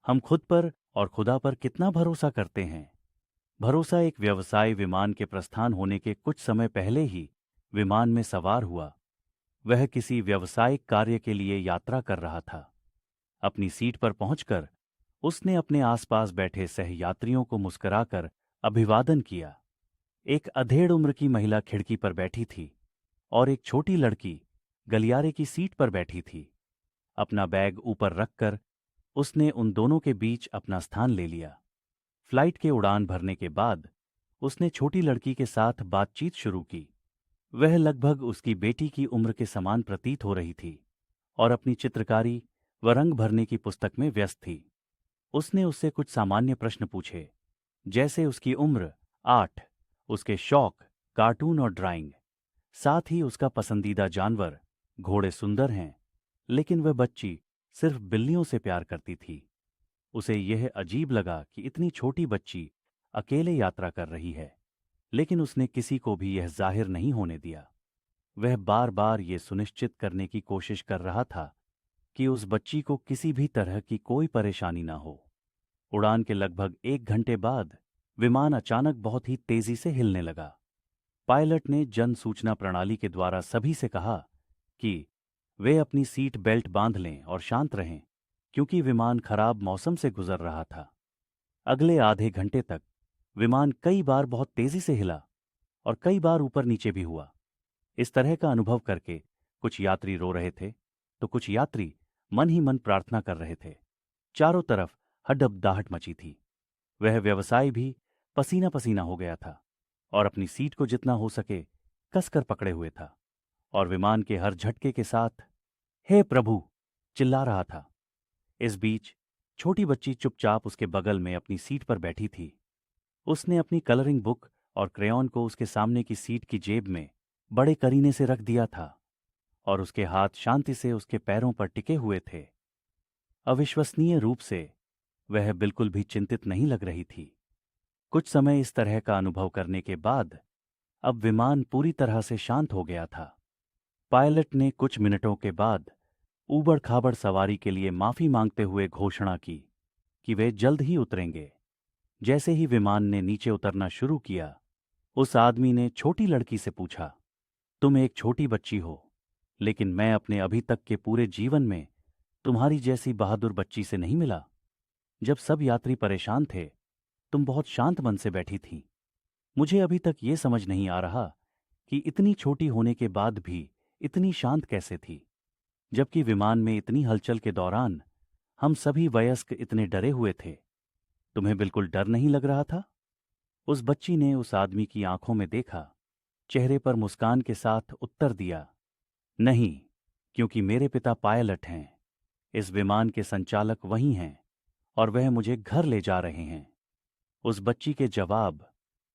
हम खुद पर और खुदा पर कितना भरोसा करते हैं। भरोसा एक व्यवसाय विमान के प्रस्थान होने के कुछ समय पहले ही विमान में सवार हुआ। वह किसी व्यावसायिक कार्य के लिए यात्रा कर रहा था। अपनी सीट पर पहुंचकर उसने अपने आसपास बैठे सहयात्रियों को मुस्कुराकर अभिवादन किया। एक अधेड़ उम्र की महिला खिड़की पर बैठी थी और एक छोटी लड़की गलियारे की सीट पर बैठी थी। अपना बैग ऊपर रखकर उसने उन दोनों के बीच अपना स्थान ले लिया। फ्लाइट के उड़ान भरने के बाद उसने छोटी लड़की के साथ बातचीत शुरू की। वह लगभग उसकी बेटी की उम्र के समान प्रतीत हो रही थी और अपनी चित्रकारी व रंग भरने की पुस्तक में व्यस्त थी। उसने उससे कुछ सामान्य प्रश्न पूछे, जैसे उसकी उम्र, 8, उसके शौक, कार्टून और ड्राइंग, साथ ही उसका पसंदीदा जानवर। घोड़े सुंदर हैं, लेकिन वह बच्ची सिर्फ बिल्लियों से प्यार करती थी। उसे यह अजीब लगा कि इतनी छोटी बच्ची अकेले यात्रा कर रही है, लेकिन उसने किसी को भी यह जाहिर नहीं होने दिया। वह बार बार ये सुनिश्चित करने की कोशिश कर रहा था कि उस बच्ची को किसी भी तरह की कोई परेशानी ना हो। उड़ान के लगभग 1 घंटे बाद विमान अचानक बहुत ही तेजी से हिलने लगा। पायलट ने जन सूचना प्रणाली के द्वारा सभी से कहा कि वे अपनी सीट बेल्ट बांध लें और शांत रहें, क्योंकि विमान खराब मौसम से गुजर रहा था। अगले आधे घंटे तक विमान कई बार बहुत तेजी से हिला और कई बार ऊपर नीचे भी हुआ। इस तरह का अनुभव करके कुछ यात्री रो रहे थे, तो कुछ यात्री मन ही मन प्रार्थना कर रहे थे। चारों तरफ हड्डबडाहट मची थी। वह व्यवसाय भी पसीना पसीना हो गया था और अपनी सीट को जितना हो सके कसकर पकड़े हुए था और विमान के हर झटके के साथ हे प्रभु चिल्ला रहा था। इस बीच छोटी बच्ची चुपचाप उसके बगल में अपनी सीट पर बैठी थी। उसने अपनी कलरिंग बुक और क्रेयॉन को उसके सामने की सीट की जेब में बड़े करीने से रख दिया था और उसके हाथ शांति से उसके पैरों पर टिके हुए थे। अविश्वसनीय रूप से वह बिल्कुल भी चिंतित नहीं लग रही थी। कुछ समय इस तरह का अनुभव करने के बाद अब विमान पूरी तरह से शांत हो गया था। पायलट ने कुछ मिनटों के बाद ऊबड़ खाबड़ सवारी के लिए माफी मांगते हुए घोषणा की कि वे जल्द ही उतरेंगे। जैसे ही विमान ने नीचे उतरना शुरू किया, उस आदमी ने छोटी लड़की से पूछा, तुम एक छोटी बच्ची हो, लेकिन मैं अपने अभी तक के पूरे जीवन में तुम्हारी जैसी बहादुर बच्ची से नहीं मिला। जब सब यात्री परेशान थे, तुम बहुत शांत मन से बैठी थीं। मुझे अभी तक ये समझ नहीं आ रहा कि इतनी छोटी होने के बाद भी इतनी शांत कैसे थी, जबकि विमान में इतनी हलचल के दौरान हम सभी वयस्क इतने डरे हुए थे। तुम्हें बिल्कुल डर नहीं लग रहा था? उस बच्ची ने उस आदमी की आंखों में देखा, चेहरे पर मुस्कान के साथ उत्तर दिया, नहीं, क्योंकि मेरे पिता पायलट हैं। इस विमान के संचालक वही हैं और वह मुझे घर ले जा रहे हैं। उस बच्ची के जवाब,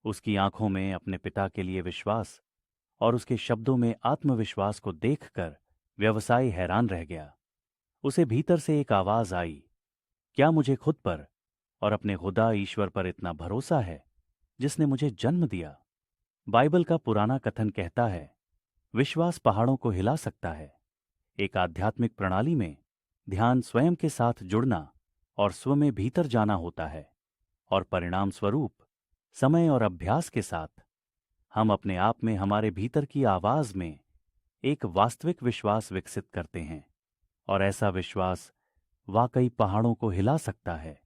उसकी आंखों में अपने पिता के लिए विश्वास और उसके शब्दों में आत्मविश्वास को देखकर व्यवसायी हैरान रह गया। उसे भीतर से एक आवाज आई, क्या मुझे खुद पर और अपने खुदा ईश्वर पर इतना भरोसा है जिसने मुझे जन्म दिया? बाइबल का पुराना कथन कहता है, विश्वास पहाड़ों को हिला सकता है। एक आध्यात्मिक प्रणाली में ध्यान स्वयं के साथ जुड़ना और स्व में भीतर जाना होता है, और परिणाम स्वरूप समय और अभ्यास के साथ हम अपने आप में हमारे भीतर की आवाज में एक वास्तविक विश्वास विकसित करते हैं, और ऐसा विश्वास वाकई पहाड़ों को हिला सकता है।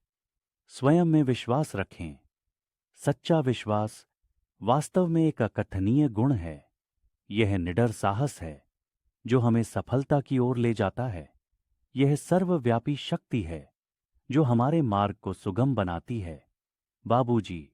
स्वयं में विश्वास रखें। सच्चा विश्वास वास्तव में एक अकथनीय गुण है। यह निडर साहस है जो हमें सफलता की ओर ले जाता है। यह सर्वव्यापी शक्ति है जो हमारे मार्ग को सुगम बनाती है। बाबूजी।